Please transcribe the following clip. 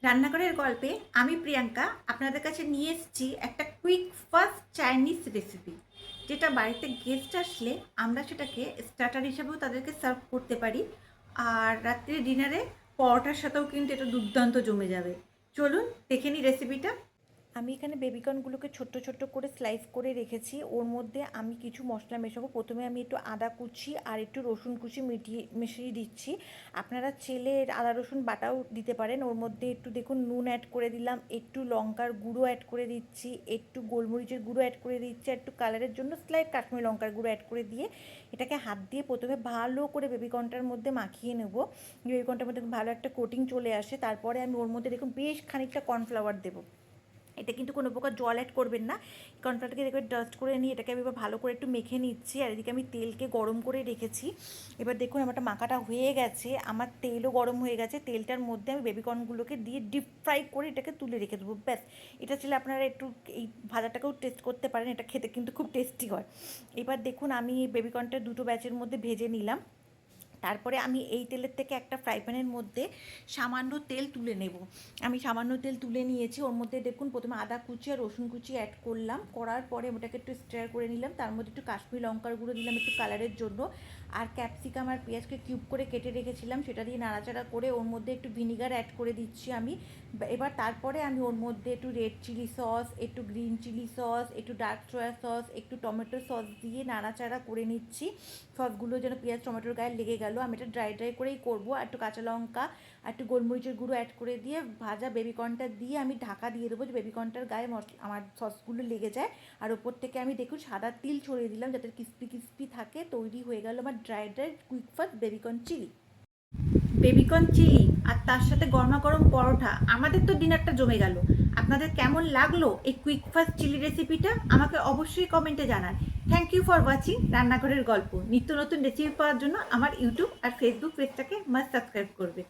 রান্নাঘরের গল্পে আমি প্রিয়াঙ্কা আপনাদের কাছে নিয়ে এসেছি একটা কুইক ফাস্ট চাইনিজ রেসিপি, যেটা বাড়িতে গেস্ট আসলে আমরা সেটাকে স্টার্টার হিসাবেও তাদেরকে সার্ভ করতে পারি। আর রাত্রে ডিনারে পরোটার সাথেও কিন্তু এটা দুর্দান্ত জমে যাবে। চলুন দেখে নিই রেসিপিটা। আমি এখানে বেবিকর্নগুলোকে ছোট্ট ছোট্ট করে স্লাইস করে রেখেছি। ওর মধ্যে আমি কিছু মশলা মেশাবো। প্রথমে আমি একটু আদা কুচি আর একটু রসুন কুচি মিশিয়ে দিচ্ছি। আপনারা চেলে আদা রসুন বাটাও দিতে পারেন। ওর মধ্যে একটু দেখুন নুন অ্যাড করে দিলাম, একটু লঙ্কার গুঁড়ো অ্যাড করে দিচ্ছি, একটু গোলমরিচের গুঁড়ো অ্যাড করে দিচ্ছি, একটু কালারের জন্য স্লাইট কাশ্মীরি লঙ্কার গুঁড়ো অ্যাড করে দিয়ে এটাকে হাত দিয়ে প্রথমে ভালো করে বেবিকর্নটার মধ্যে মাখিয়ে নেব। বেবিকর্নটার মধ্যে ভালো একটা কোটিং চলে আসে। তারপরে আমি ওর মধ্যে দেখুন বেশ খানিকটা কর্নফ্লাওয়ার দেবো। এটা কিন্তু কোনো প্রকার জল অ্যাড করবেন না। কর্নফ্লাওয়ারটাকে দেখবে ডাস্ট করে নিয়ে এটাকে আমি এবার ভালো করে একটু মেখে নিচ্ছি। আর এদিকে আমি তেলকে গরম করে রেখেছি। এবার দেখুন আমারটা মাখাটা হয়ে গেছে, আমার তেলও গরম হয়ে গেছে। তেলটার মধ্যে আমি বেবিকর্নগুলোকে দিয়ে ডিপ ফ্রাই করে এটাকে তুলে রেখে দেবো। ব্যাস, এটা ছিল। আপনারা একটু এই ভাজাটাকেও টেস্ট করতে পারেন, এটা খেতে কিন্তু খুব টেস্টি হয়। এবার দেখুন আমি বেবিকর্নটা দুটো ব্যাচের মধ্যে ভেজে নিলাম। তারপরে আমি এই তেলের থেকে একটা ফ্রাই প্যানের মধ্যে সামান্য তেল তুলে নেব। আমি সামান্য তেল তুলে নিয়েছি। ওর মধ্যে দেখুন প্রথমে আদা কুচি আর রসুন কুচি অ্যাড করলাম। করার পরে ওটাকে একটু স্টার করে নিলাম। তার মধ্যে একটু কাশ্মীরি লঙ্কার গুঁড়ো দিলাম একটু কালারের জন্য। আর ক্যাপসিকাম আর পেঁয়াজকে কিউব করে কেটে রেখেছিলাম, সেটা দিয়ে নাড়াচাড়া করে ওর মধ্যে একটু ভিনিগার অ্যাড করে দিচ্ছি আমি। এবার তারপরে আমি ওর মধ্যে একটু রেড চিলি সস, একটু গ্রিন চিলি সস, একটু ডার্ক সয়া সস, একটু টমেটো সস দিয়ে নাড়াচাড়া করে নিচ্ছি। সসগুলো যেন পেঁয়াজ টমেটোর গায়ে লেগে গেল। আমি এটা ড্রাই ড্রাই করেই করবো। আর একটু কাঁচা লঙ্কা আর একটু গোলমরিচের গুঁড়ো অ্যাড করে দিয়ে ভাজা বেবিকর্নটা দিয়ে আমি ঢাকা দিয়ে দেবো, যে বেবিকর্নটার গায়ে আমার সসগুলো লেগে যায়। আর ওপর থেকে আমি দেখুন সাদা তিল ছড়িয়ে দিলাম যাতে ক্রিস্পি ক্রিস্পি থাকে। তৈরি হয়ে গেল আমার dry dry quick fast baby corn chilli. Baby corn chilli আর তার সাথে গরমা গরম পরোটা, আমাদের তো ডিনারটা জমে গেল। আপনাদের কেমন লাগলো এই কুইক ফাস্ট চিলি রেসিপিটা আমাকে অবশ্যই কমেন্টে জানান। থ্যাংক ইউ ফর ওয়াচিং রান্নাঘরের গল্প। নিত্য নতুন রেসিপি পাওয়ার জন্য আমার ইউটিউব আর ফেসবুক পেজটাকে মাস্ট সাবস্ক্রাইব করবে।